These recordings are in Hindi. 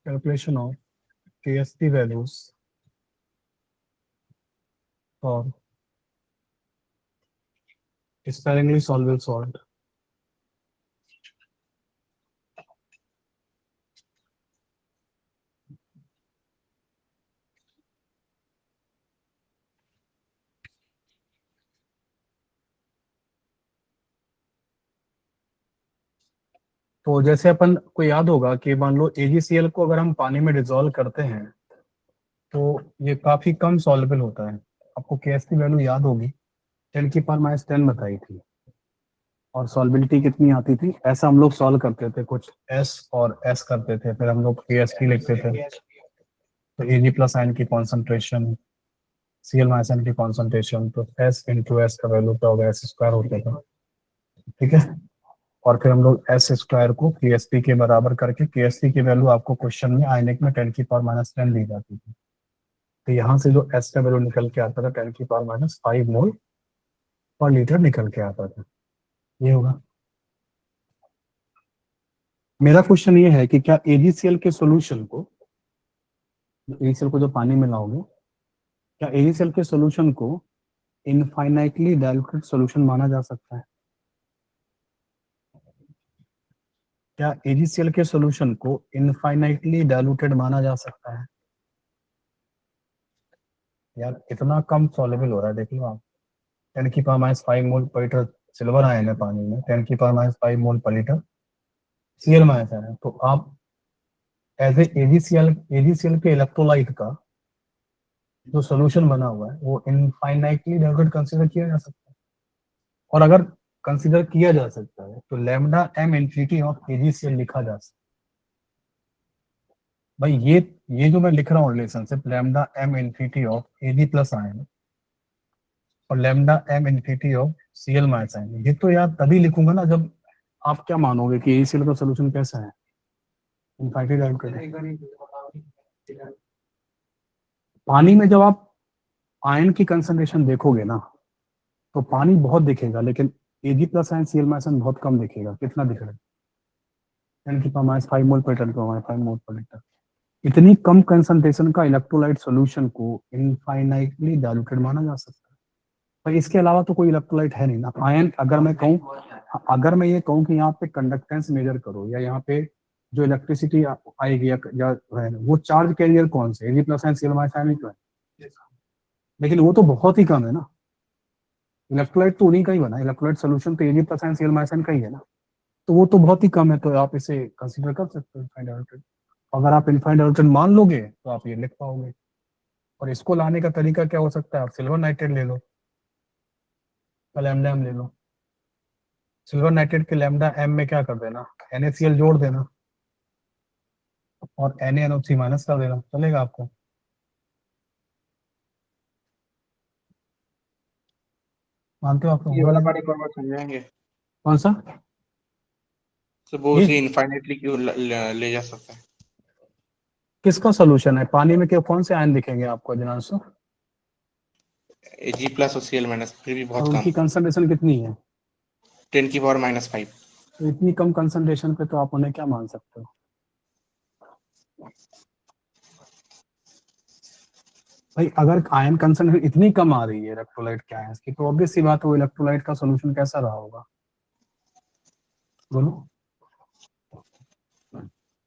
Calculation of KSP values for sparingly soluble salt. तो जैसे अपन को याद होगा कि मान लो AgCl को अगर हम पानी में डिजोल्व करते हैं तो ये काफी कम सॉल्युबल होता है। आपको KSP वैल्यू याद होगी, 10⁻10 बताई थी। और सॉल्बिलिटी कितनी आती थी, ऐसा हम लोग सॉल्व करते थे, कुछ S और S करते थे, फिर हम लोग KSP लिखते थे। तो Ag प्लस आयन की कॉन्सेंट्रेशन, Cl माइनस आयन की कॉन्सेंट्रेशन, तो S इंटू एस का वैल्यू क्या होगा, S स्क्वायर होता था। ठीक है। और फिर हम लोग S स्क्वायर को KSP के बराबर करके, KSP की वैल्यू आपको क्वेश्चन में आयनिक में 10⁻10 दी जाती थी। तो यहाँ से जो S का वैल्यू निकल के आता था 10⁻5 मोल पर लीटर निकल के आता था। ये होगा। मेरा क्वेश्चन ये है कि क्या AgCl के सॉल्यूशन को, AgCl को जो पानी में लाओगे, क्या AgCl के सॉल्यूशन को इनफाइनाइटली डाइल्यूटेड सॉल्यूशन माना जा सकता है? क्या AgCl के सॉल्यूशन को इनफाइनाइटली डाइल्यूटेड माना जा सकता है? यार इतना कम सॉल्युबल हो रहा है, देख लो आप। 10⁻5 मोल पर लीटर सिल्वर आयन है पानी में, 10⁻5 मोल पर लीटर Cl माइनस आयन है। तो आप एज ए AgCl के इलेक्ट्रोलाइट का जो सोल्यूशन बना हुआ है वो इनफाइनाइटली डाइल्यूटेड कंसीडर किया जा सकता है। और अगर कंसीडर किया जा सकता है तो lambda m infinity of AgCl लिखा जा सकता है। भाई ये जो मैं लिख रहा हूँ relationship, lambda m infinity of Ag plus ion और lambda m infinity of Cl minus ion, ये तो यार तभी लिखूंगा ना जब आप क्या मानोगे कि AgCl का सोल्यूशन कैसा है, इनफाइनाइटली डाइल्यूटेड। पानी में जब आप आयन की कंसंट्रेशन देखोगे ना तो पानी बहुत दिखेगा, लेकिन Ag plus ion Cl minus ion बहुत कम दिखेगा। कितना दिख रहा है? 10⁻5 मोल पर 10⁻5 मोल पर लीटर। इतनी कम कंसंट्रेशन का इलेक्ट्रोलाइट सॉल्यूशन को इनफाइनाइटली डाइल्यूटेड माना जा सकता है। पर इसके अलावा तो कोई इलेक्ट्रोलाइट है नहीं ना। आयन अगर मैं कहूँ, अगर मैं ये कहूँ कि यहाँ पे कंडक्टेंस मेजर करो या यहाँ पे जो इलेक्ट्रिसिटी आएगी या वो चार्ज कैरियर कौन से, Ag plus ion Cl minus ion ही तो है, लेकिन वो तो बहुत ही कम है ना। इलेक्ट्रोलाइट तो उन्हीं का ही बना, इलेक्ट्रोलाइट सोल्यूशन तो Ag plus ion Cl minus ion का ही है ना। तो वो तो बहुत ही कम है, तो आप इसे कंसीडर कर सकते हो इनफाइनाइट डाइल्यूटेड। अगर आप इनफाइनाइट डाइल्यूटेड मान लोगे तो आप ये लिख पाओगे। और इसको लाने का तरीका क्या हो सकता है, आप सिल्वर नाइट्रेट ले लो, लैम्डा एम ले लो। सिल्वर नाइट्रेट के लैम्डा एम में क्या कर देना, NaCl जोड़ देना और NaNO3 माइनस कर देना, चलेगा आपको? मानते हो आप लोग? ये होगा वाला लेकिन पार्ट एक और बार समझाएंगे, कौन सा? तो वो ये उसे इनफाइनाइटली क्यों ले जा सकता है? किसका सोल्यूशन है? पानी में क्या कौन से आयन दिखेंगे आपको दिनांशु? Ag प्लस और Cl माइनस, फिर भी और बहुत कम, उनकी कंसंट्रेशन कितनी है? 10⁻⁻5। तो इतनी कम कंसंट्रेशन पे तो आप उन्हें क्या मान सकते हो? भाई अगर आयन कंसंट्रेशन इतनी कम आ रही है इलेक्ट्रोलाइट के आयंस की, तो ऑब्वियस सी बात है वो इलेक्ट्रोलाइट का सोल्यूशन कैसा रहा होगा, बोलो?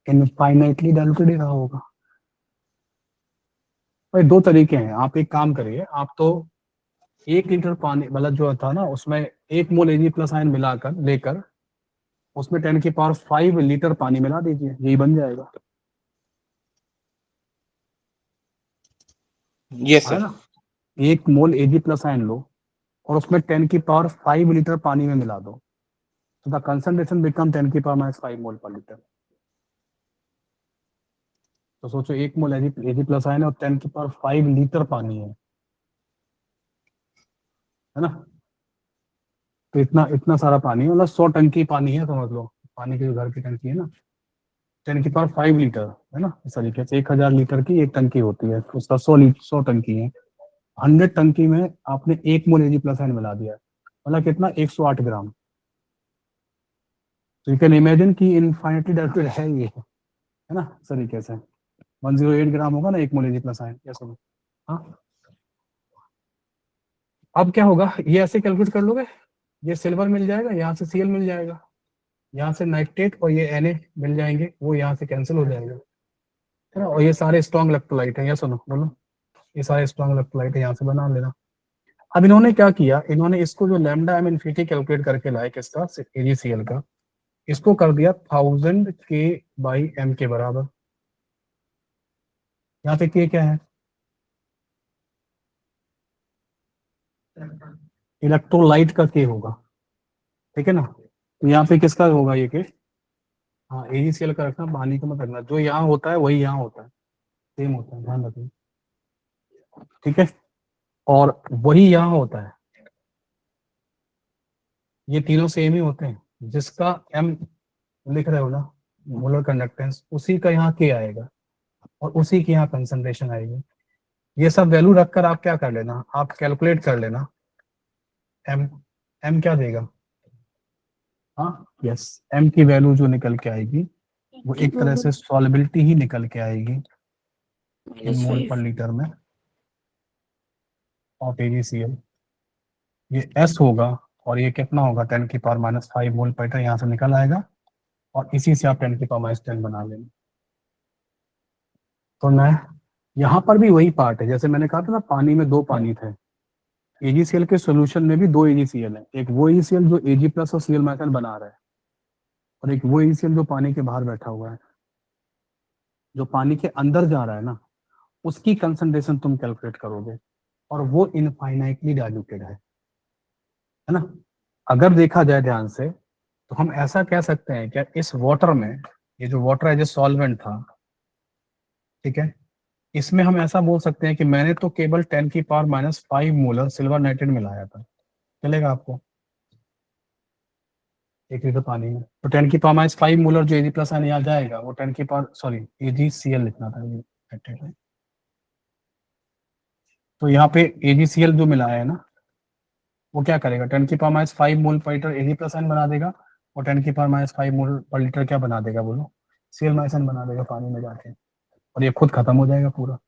इनफाइनाइटली डाइल्यूटेड ही रहा होगा। भाई दो तरीके हैं, आप एक काम करिए, आप तो 1 लीटर पानी मतलब जो था ना उसमें 1 मोल Ag प्लस आयन मिलाकर लेकर उसमें 10⁵ लीटर पानी मिला दीजिए, यही बन जाएगा, यस है सर। ना? 1 मोल Ag प्लस आयन लो और उसमें 10⁵ लीटर पानी में मिला दो, तो द कंसंट्रेशन बिकम 10⁵5 मोल पर लीटर। तो सोचो 1 मोल Ag प्लस आयन है और 10⁵ लीटर पानी है ना? तो इतना इतना सारा पानी मतलब 100 टंकी पानी है समझ लो, पानी की जो घर की टंकी है ना, 10⁵लीटर है ना, इस तरीके से 1000 लीटर की एक टंकी होती है, तो उसका 100 टंकी है। 100 टंकी में आपने 1 मोल Ag प्लस आयन मिला दिया, मतलब कितना, 108 ग्राम। तो यू कैन इमेजिन कि इनफाइनिटली डाइल्यूटेड है ये। है ना, इस तरीके से 108 ग्राम होगा ना 1 मोल Ag प्लस आयन, ये सुनो। हाँ, अब क्या होगा, ये ऐसे कैलकुलेट कर लोगे, ये सिल्वर मिल जाएगा, यहाँ से Cl मिल जाएगा, यहाँ से नाइट्रेट और ये Na मिल जाएंगे, वो यहाँ से कैंसिल हो जाएगा, है ना। और ये सारे स्ट्रॉन्ग इलेक्ट्रोलाइट है, ये सुनो बोलो, ये सारे स्ट्रॉन्ग इलेक्ट्रोलाइट है, यहाँ से बना लेना। अब इन्होंने क्या किया, इन्होंने इसको जो लैम्डा एम इन्फिनिटी कैलकुलेट करके लाए किसका, AgCl का, इसको कर दिया 1000 K/m के बराबर। यहाँ पे K क्या है, इलेक्ट्रोलाइट का K होगा, ठीक है ना। तो यहाँ पे किसका होगा ये K, हाँ AgCl का रखना, पानी का मत रखना, जो यहाँ होता है वही यहाँ होता है, सेम होता है, ध्यान रखना, ठीक है। और वही यहाँ होता है, ये तीनों सेम ही होते हैं, जिसका M लिख रहे हो ना मोलर कंडक्टेंस, उसी का यहाँ K आएगा और उसी की यहाँ कंसंट्रेशन आएगी। ये सब वैल्यू रखकर आप क्या कर लेना, आप कैलकुलेट कर लेना M, M क्या देगा, हाँ यस, M की वैल्यू जो निकल के आएगी वो एक तरह से सॉल्युबिलिटी ही निकल के आएगी इन मोल पर लीटर में ऑफ AgCl। ये S होगा और ये कितना होगा, 10⁻⁵ मोल पर लीटर यहाँ से निकल आएगा, और इसी से आप 10⁻10 बना लेंगे। तो मैं यहाँ पर भी वही पार्ट है, जैसे मैंने कहा था ना पानी में दो पानी थे, AgCl के सॉल्यूशन में भी दो AgCl है, एक वो AgCl जो Ag प्लस और Cl माइनस बना रहा है, और एक वो AgCl जो पानी के बाहर बैठा हुआ है, जो पानी के अंदर जा रहा है ना, उसकी कंसंट्रेशन तुम कैलकुलेट करोगे, और वो इनफाइनाइटली डाइल्यूटेड है ना। अगर देखा जाए ध्यान से तो हम ऐसा कह सकते हैं कि इस वाटर में, ये जो वाटर एज ए सॉल्वेंट था, ठीक है, इसमें हम ऐसा बोल सकते हैं कि मैंने तो केवल 10⁻⁵ मोलर सिल्वर नाइट्रेट मिलाया था, चलेगा आपको 1 लीटर पानी में, तो 10⁻⁵ मोलर जो Ag प्लस आयन यहाँ जाएगा वो 10 की पावर सॉरी AgCl लिखना था नाइट्रेट में, तो यहाँ पे AgCl जो मिलाया है ना वो क्या करेगा, 10⁻⁵ मोल पर लीटर Ag प्लस आयन बना देगा, और 10⁻⁵ मोल पर लीटर क्या बना देगा बोलो, Cl माइनस आयन बना देगा पानी में जाके, और ये खुद खत्म हो जाएगा, पूरा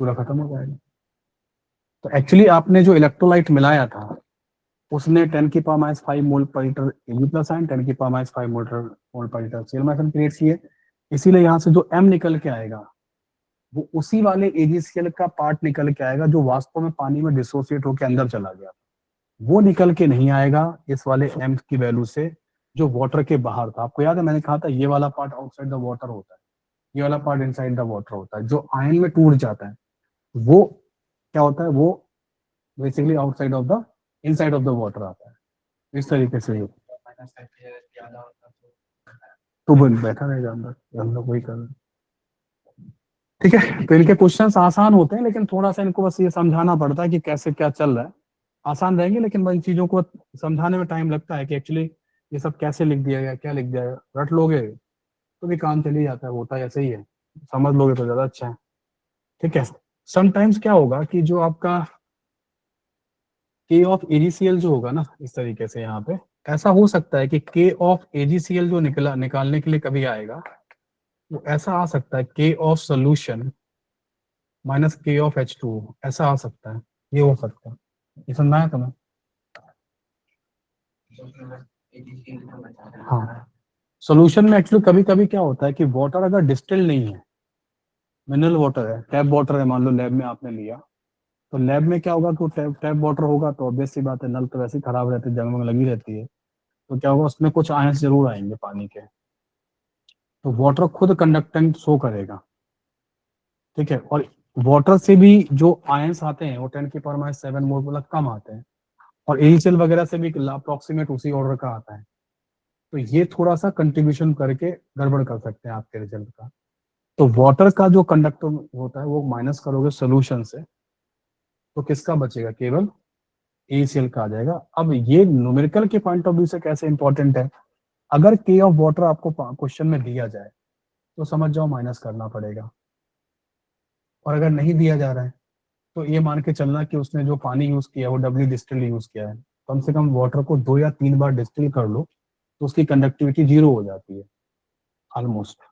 पूरा खत्म हो जाएगा। तो एक्चुअली आपने जो इलेक्ट्रोलाइट मिलाया था उसने 10⁻⁵ मोल पर लीटर Ag प्लस आयन, 10⁻⁵ मोल पर litre Cl minus ion create किए, इसीलिए यहाँ से जो M निकल के आएगा वो उसी वाले AgCl का पार्ट निकल के आएगा जो वास्तव में पानी में डिसोसिएट होकर अंदर चला गया, वो निकल के नहीं आएगा इस वाले M की वैल्यू से जो वाटर के बाहर था। आपको याद है मैंने कहा था ये वाला पार्ट आउटसाइड द वाटर होता है, ये वाला पार्ट इनसाइड द वाटर होता है, जो आयन में टूट जाता है वो क्या होता है, वो basically outside of the inside of the water आता है, इस तरीके से। तो वो बैठा रहेगा अंदर, हम लोग वही कर रहे हैं, ठीक है। तो इनके क्वेश्चंस आसान होते हैं, लेकिन थोड़ा सा इनको बस ये समझाना पड़ता है कि कैसे क्या चल रहा है, आसान रहेंगे लेकिन इन चीजों को समझाने में टाइम लगता है कि एक्चुअली ये सब कैसे लिख दिया गया, क्या लिख दिया गया, रट लोगे तो भी काम चल ही जाता है, होता है ऐसे ही है, समझ लोगे तो ज्यादा अच्छा है, ठीक है। समटाइम्स क्या होगा कि जो आपका K ऑफ AgCl जो होगा ना इस तरीके से यहाँ पे, ऐसा हो सकता है कि K ऑफ AgCl जो निकालने के लिए कभी आएगा वो ऐसा आ सकता है K of solution minus K of H2, ऐसा आ सकता है, ये हो सकता है, ये समझ में आया तुम्हें, हाँ। सोल्यूशन में एक्चुअली कभी कभी क्या होता है कि वाटर अगर डिस्टिल नहीं है, मिनरल वाटर है, टैप वाटर है, मान लो लैब में आपने लिया, तो लैब में क्या होगा कि टैप वाटर होगा तो ऑब्वियस सी बात है, नल तो वैसे ही खराब रहती है, जंग में लगी रहती है, तो क्या होगा उसमें कुछ आयंस जरूर आएंगे पानी के, तो वाटर खुद कंडक्टेंट शो करेगा, ठीक है। और वाटर से भी जो आयंस आते हैं वो 10⁻⁷ मोल मतलब कम आते हैं, और AgCl वगैरह से भी अप्रोक्सीमेट उसी ऑर्डर का आता है, तो ये थोड़ा सा कंट्रीब्यूशन करके गड़बड़ कर सकते हैं आपके रिजल्ट का। तो वाटर का जो कंडक्टर होता है वो माइनस करोगे सोल्यूशन से, तो किसका बचेगा, केवल AgCl का आ जाएगा। अब ये न्यूमेरिकल के पॉइंट ऑफ व्यू से कैसे इंपॉर्टेंट है, अगर K ऑफ वाटर आपको क्वेश्चन में दिया जाए तो समझ जाओ माइनस करना पड़ेगा, और अगर नहीं दिया जा रहा है तो ये मान के चलना कि उसने जो पानी यूज किया वो डब्ल्यू डिस्टिल यूज किया है, कम से कम वाटर को 2 या 3 बार डिस्टिल कर लो तो उसकी कंडक्टिविटी 0 हो जाती है। ऑलमोस्ट